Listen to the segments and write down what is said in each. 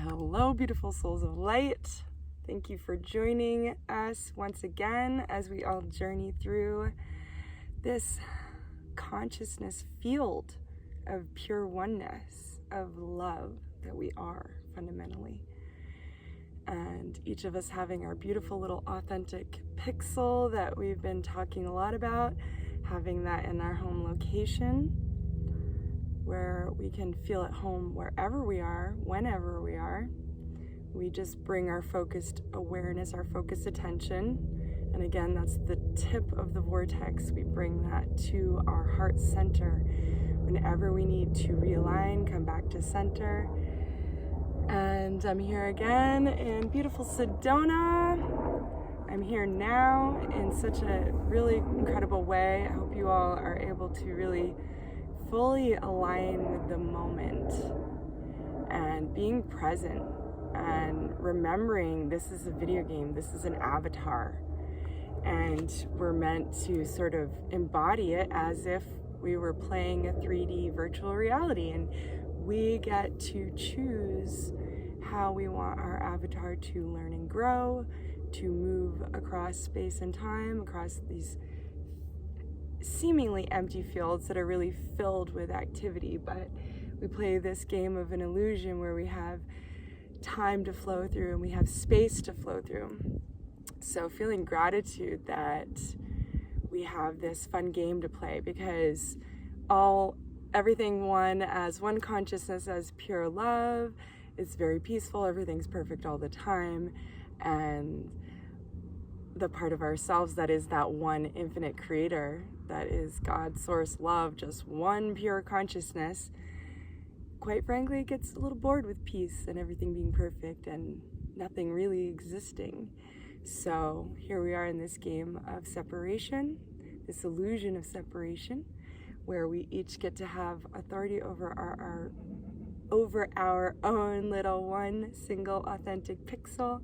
Hello, beautiful souls of light. Thank you for joining us once again as we all journey through this consciousness field of pure oneness, of love that we are fundamentally. And each of us having our beautiful little authentic pixel that we've been talking a lot about, having that in our home location, where we can feel at home wherever we are, whenever we are. We just bring our focused awareness, our focused attention. And again, that's the tip of the vortex. We bring that to our heart center whenever we need to realign, come back to center. And I'm here again in beautiful Sedona. I'm here now in such a really incredible way. I hope you all are able to really fully align with the moment and being present and remembering this is a video game, this is an avatar, and we're meant to sort of embody it as if we were playing a 3D virtual reality, and we get to choose how we want our avatar to learn and grow, to move across space and time, across these seemingly empty fields that are really filled with activity. But we play this game of an illusion where we have time to flow through and we have space to flow through. So feeling gratitude that we have this fun game to play, because everything one as one consciousness, as pure love. It's very peaceful, everything's perfect all the time, and the part of ourselves that is that one infinite creator, that is God, source, love, just one pure consciousness, quite frankly gets a little bored with peace and everything being perfect and nothing really existing. So here we are in this game of separation, this illusion of separation, where we each get to have authority over our own little one single authentic pixel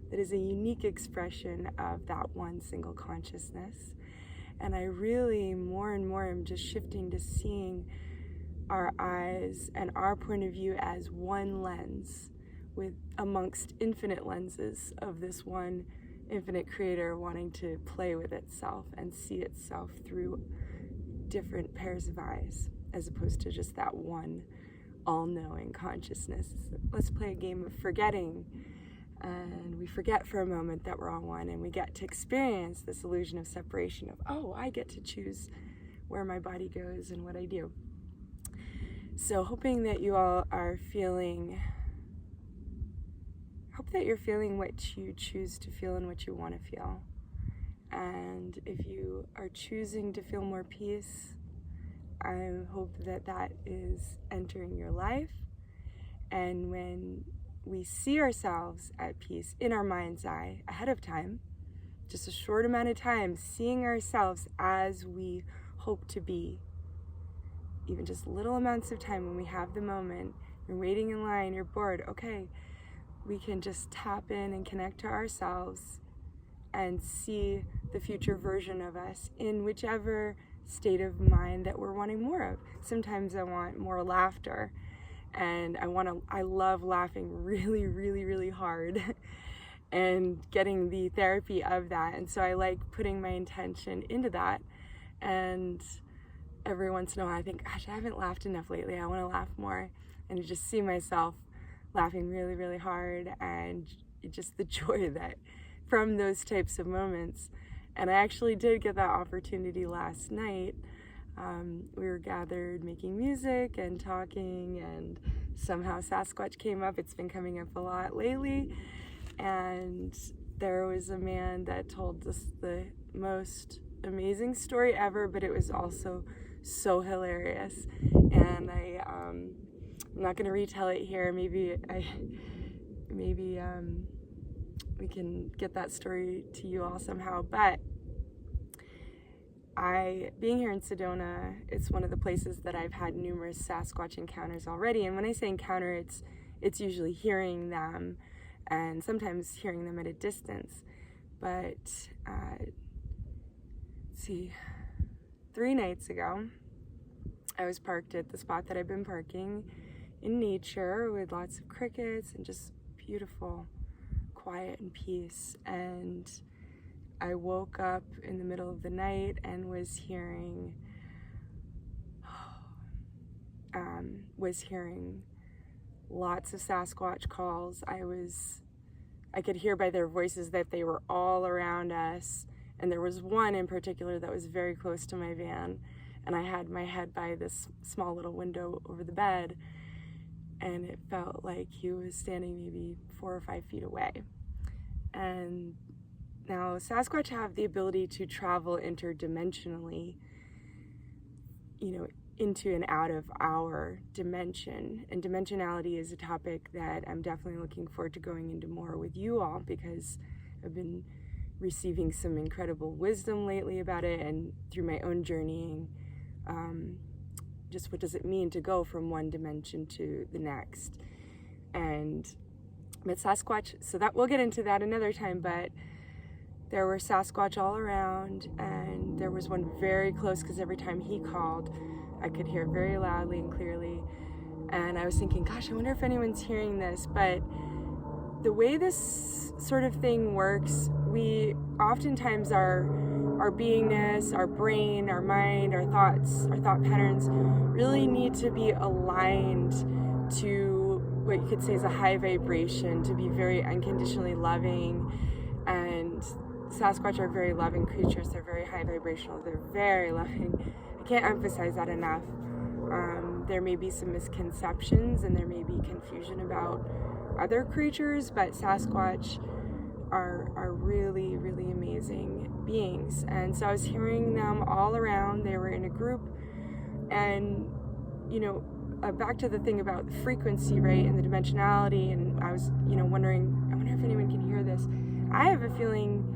that is a unique expression of that one single consciousness. And I really more and more am just shifting to seeing our eyes and our point of view as one lens with amongst infinite lenses of this one infinite creator wanting to play with itself and see itself through different pairs of eyes, as opposed to just that one all-knowing consciousness. Let's play a game of forgetting, and we forget for a moment that we're all one, and we get to experience this illusion of separation of, oh, I get to choose where my body goes and what I do. So hoping that you all are feeling, hope that you're feeling what you choose to feel and what you want to feel. And if you are choosing to feel more peace, I hope that that is entering your life. And when we see ourselves at peace in our mind's eye ahead of time, just a short amount of time, seeing ourselves as we hope to be, even just little amounts of time when we have the moment, you're waiting in line, you're bored, okay, we can just tap in and connect to ourselves and see the future version of us in whichever state of mind that we're wanting more of. Sometimes I want more laughter, and I love laughing really, really, really hard and getting the therapy of that. And so I like putting my intention into that. And every once in a while I think, gosh, I haven't laughed enough lately. I want to laugh more. And you just see myself laughing really, really hard, and just the joy that from those types of moments. And I actually did get that opportunity last night. We were gathered making music and talking, and somehow Sasquatch came up. It's been coming up a lot lately. And there was a man that told us the most amazing story ever, but it was also so hilarious. And I'm not going to retell it here. Maybe we can get that story to you all somehow. But being here in Sedona, it's one of the places that I've had numerous Sasquatch encounters already. And when I say encounter, it's usually hearing them, and sometimes hearing them at a distance. But let's see, 3 nights ago, I was parked at the spot that I've been parking in nature with lots of crickets and just beautiful quiet and peace. And I woke up in the middle of the night and was hearing lots of Sasquatch calls. I could hear by their voices that they were all around us, and there was one in particular that was very close to my van, and I had my head by this small little window over the bed, and it felt like he was standing maybe 4 or 5 feet away. And now Sasquatch have the ability to travel interdimensionally, into and out of our dimension. And dimensionality is a topic that I'm definitely looking forward to going into more with you all, because I've been receiving some incredible wisdom lately about it, and through my own journeying, just what does it mean to go from one dimension to the next. But Sasquatch, so that we'll get into that another time, but there were Sasquatch all around, and there was one very close, because every time he called, I could hear very loudly and clearly. And I was thinking, gosh, I wonder if anyone's hearing this. But the way this sort of thing works, we oftentimes our beingness, our brain, our mind, our thoughts, our thought patterns really need to be aligned to what you could say is a high vibration, to be very unconditionally loving. And Sasquatch are very loving creatures. They're very high vibrational. They're very loving. I can't emphasize that enough. There may be some misconceptions and there may be confusion about other creatures, but Sasquatch are really, really amazing beings. And so I was hearing them all around. They were in a group, and back to the thing about the frequency, right, and the dimensionality, and I was wondering, I wonder if anyone can hear this. I have a feeling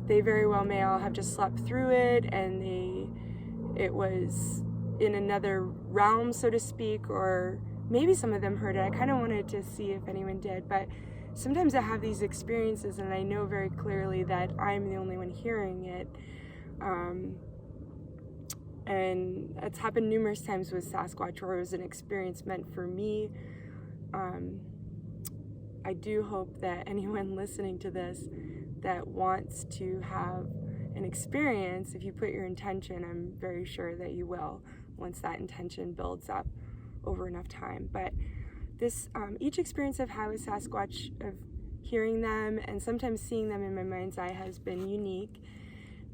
they very well may all have just slept through it, and it was in another realm, so to speak, or maybe some of them heard it. I kind of wanted to see if anyone did, but sometimes I have these experiences and I know very clearly that I'm the only one hearing it. And it's happened numerous times with Sasquatch, where it was an experience meant for me. I do hope that anyone listening to this that wants to have an experience, if you put your intention, I'm very sure that you will, once that intention builds up over enough time. But this, each experience I've had with Sasquatch, of hearing them and sometimes seeing them in my mind's eye, has been unique.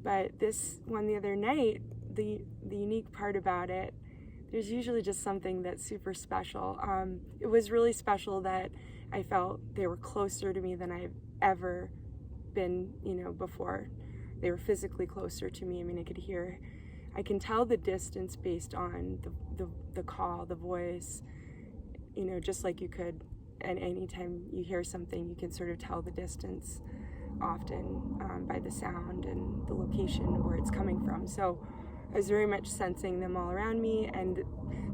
But this one the other night, the unique part about it, there's usually just something that's super special. It was really special that I felt they were closer to me than I've ever been, before. They were physically closer to me. I mean, I can tell the distance based on the call, the voice, just like you could, and anytime you hear something, you can sort of tell the distance often by the sound and the location where it's coming from. So I was very much sensing them all around me,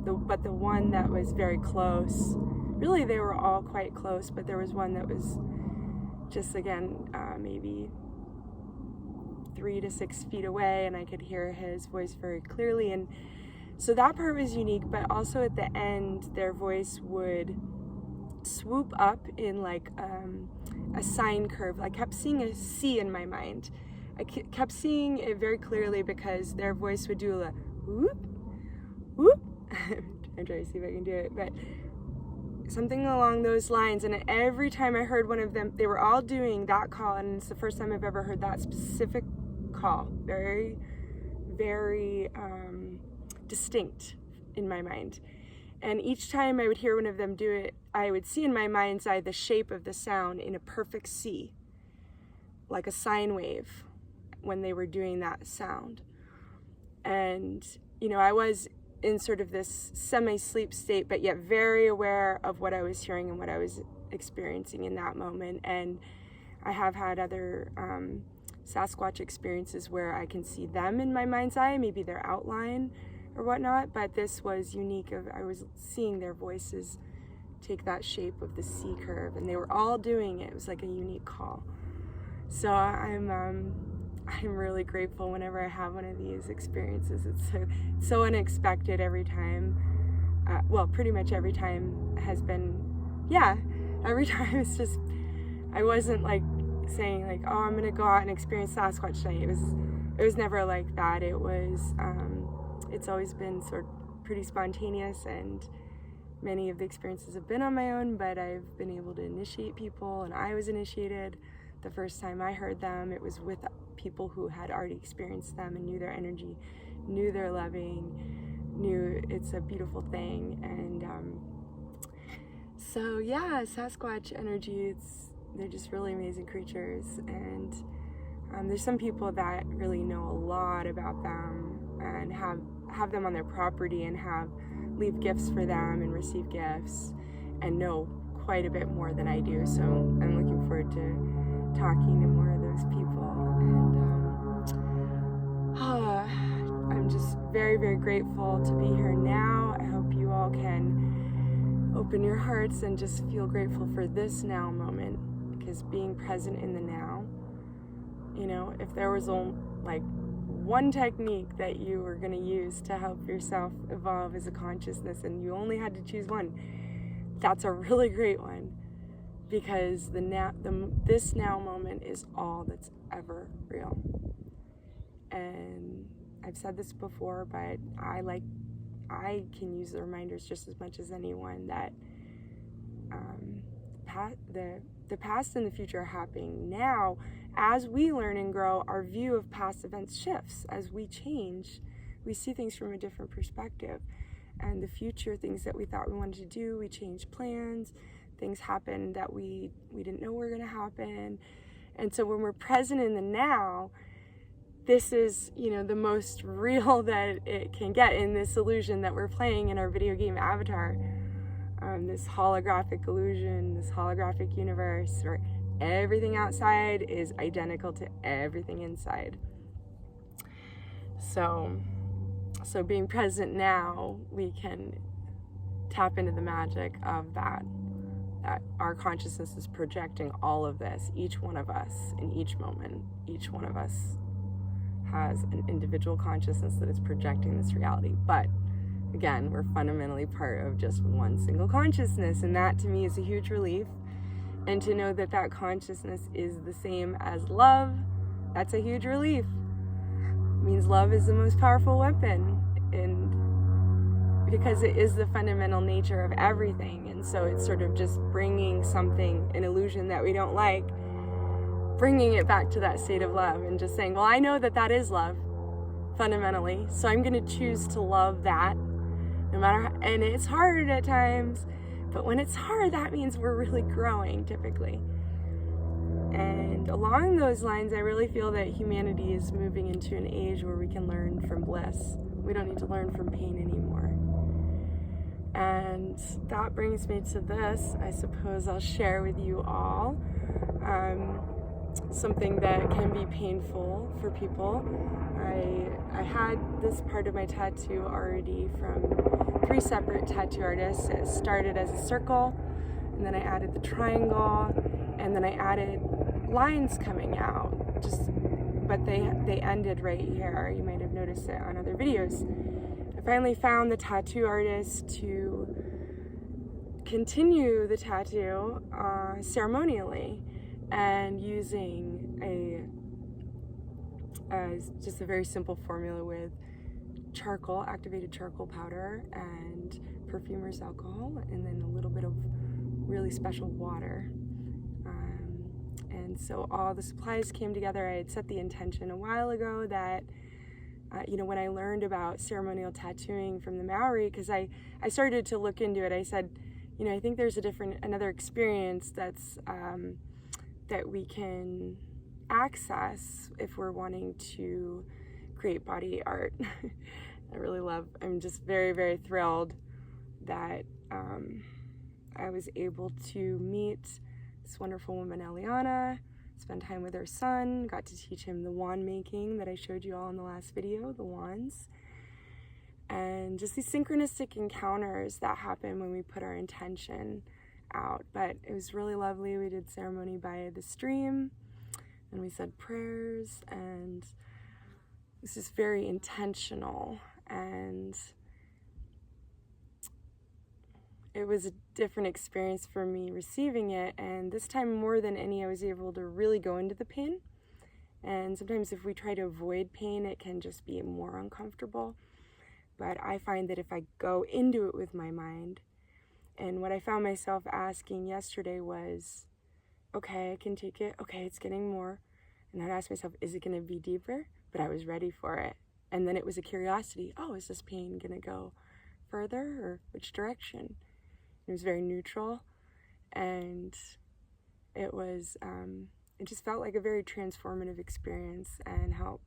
but the one that was very close, really they were all quite close, but there was one that was just, again, maybe 3 to 6 feet away, and I could hear his voice very clearly. And so that part was unique, but also at the end, their voice would swoop up in like a sine curve. I kept seeing a C in my mind. I kept seeing it very clearly because their voice would do a whoop, whoop. I'm trying to see if I can do it, but something along those lines. And every time I heard one of them, they were all doing that call, and it's the first time I've ever heard that specific call. Very, very distinct in my mind. And each time I would hear one of them do it, I would see in my mind's eye the shape of the sound in a perfect C, like a sine wave, when they were doing that sound. And, I was in sort of this semi-sleep state, but yet very aware of what I was hearing and what I was experiencing in that moment. And I have had other Sasquatch experiences where I can see them in my mind's eye, maybe their outline or whatnot, but this was unique. I was seeing their voices take that shape of the C curve, and they were all doing it. It was like a unique call. So I'm really grateful whenever I have one of these experiences. It's so unexpected every time. well, pretty much every time has been, every time it's just, I wasn't like saying like, oh, I'm gonna go out and experience Sasquatch tonight. It was never like that. It was, it's always been sort of pretty spontaneous, and many of the experiences have been on my own, but I've been able to initiate people, and I was initiated. The first time I heard them, it was with people who had already experienced them and knew their energy, knew their loving, knew it's a beautiful thing. And so yeah, Sasquatch energy, they're just really amazing creatures. And there's some people that really know a lot about them and have them on their property and leave gifts for them and receive gifts and know quite a bit more than I do. So I'm looking forward to talking to more of those people. And I'm just very, very grateful to be here now. I hope you all can open your hearts and just feel grateful for this now moment, because being present in the now, you know, if there was like one technique that you were going to use to help yourself evolve as a consciousness and you only had to choose one, that's a really great one, because this now moment is all that's ever real. And I've said this before, but I can use the reminders just as much as anyone that the past and the future are happening now. As we learn and grow, our view of past events shifts. As we change, we see things from a different perspective. And the future, things that we thought we wanted to do, we change plans, things happen that we didn't know were going to happen. And so when we're present in the now, this is, you know, the most real that it can get in this illusion that we're playing in our video game avatar. This holographic illusion, this holographic universe where everything outside is identical to everything inside. So being present now, we can tap into the magic of that our consciousness is projecting all of this, each one of us in each moment. Each one of us has an individual consciousness that is projecting this reality. But again, we're fundamentally part of just one single consciousness, and that to me is a huge relief. And to know that that consciousness is the same as love, that's a huge relief. It means love is the most powerful weapon, and because it is the fundamental nature of everything. And so it's sort of just bringing something, an illusion that we don't like, bringing it back to that state of love and just saying, well, I know that that is love fundamentally, so I'm going to choose to love that no matter how, and it's hard at times, but when it's hard, that means we're really growing typically. And along those lines, I really feel that humanity is moving into an age where we can learn from bliss. We don't need to learn from pain anymore. And that brings me to this. I suppose I'll share with you all something that can be painful for people. I had this part of my tattoo already from 3 separate tattoo artists. It started as a circle, and then I added the triangle, and then I added lines coming out, but they ended right here. You might have noticed it on other videos. I finally found the tattoo artist to continue the tattoo ceremonially, and using just a very simple formula with charcoal, activated charcoal powder, and perfumer's alcohol, and then a little bit of really special water. And so all the supplies came together. I had set the intention a while ago that, when I learned about ceremonial tattooing from the Maori, because I started to look into it, I said, I think there's another experience that's that we can access if we're wanting to create body art. I'm just very, very thrilled that I was able to meet this wonderful woman, Eliana, spend time with her son, got to teach him the wand making that I showed you all in the last video, the wands. And just these synchronistic encounters that happen when we put our intention out. But it was really lovely. We did ceremony by the stream, and we said prayers, and this is very intentional. And it was a different experience for me receiving it, and this time more than any I was able to really go into the pain. And sometimes if we try to avoid pain, it can just be more uncomfortable. But I find that if I go into it with my mind, and what I found myself asking yesterday was, okay, I can take it, okay, it's getting more. And I'd ask myself, is it going to be deeper? But I was ready for it. And then it was a curiosity, oh, is this pain going to go further or which direction? It was very neutral, and it was, it just felt like a very transformative experience, and helped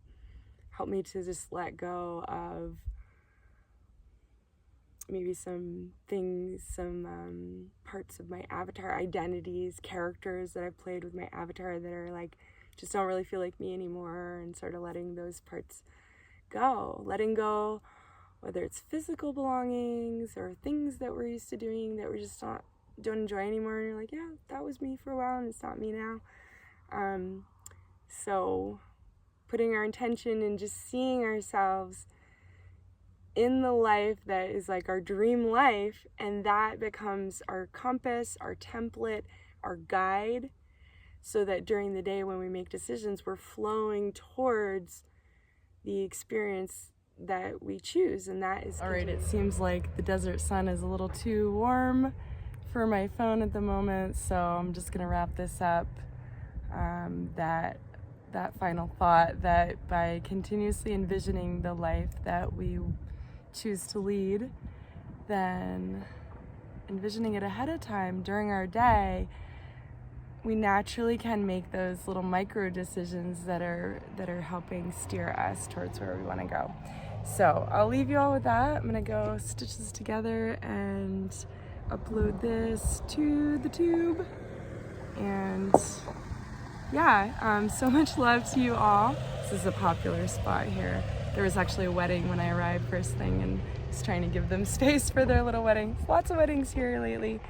me to just let go of maybe some things, some parts of my avatar, identities, characters that I've played with my avatar that are like, just don't really feel like me anymore, and sort of letting those parts go. Letting go, whether it's physical belongings or things that we're used to doing that we just don't enjoy anymore, and you're like, yeah, that was me for a while and it's not me now. So putting our intention and just seeing ourselves in the life that is like our dream life, and that becomes our compass, our template, our guide, so that during the day when we make decisions, we're flowing towards the experience that we choose, and that is... All right, it seems like the desert sun is a little too warm for my phone at the moment, so I'm just gonna wrap this up. That final thought, that by continuously envisioning the life that we choose to lead, then envisioning it ahead of time during our day, we naturally can make those little micro decisions that are helping steer us towards where we want to go. So I'll leave you all with that. I'm gonna go stitch this together and upload this to the tube. And yeah, so much love to you all. This is a popular spot here. There was actually a wedding when I arrived first thing, and just trying to give them space for their little wedding. Lots of weddings here lately.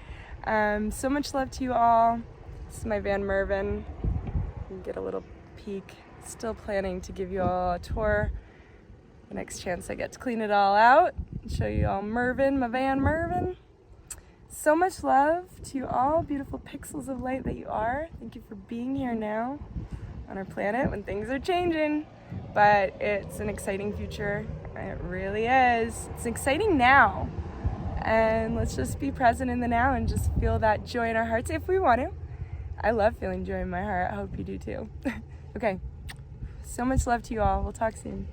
So much love to you all. This is my van Mervin. You can get a little peek. Still planning to give you all a tour the next chance I get to clean it all out and show you all Mervin, my van Mervin. So much love to you all, beautiful pixels of light that you are. Thank you for being here now on our planet when things are changing. But it's an exciting future. It really is. It's exciting now. And let's just be present in the now and just feel that joy in our hearts if we want to. I love feeling joy in my heart. I hope you do too. Okay. So much love to you all. We'll talk soon.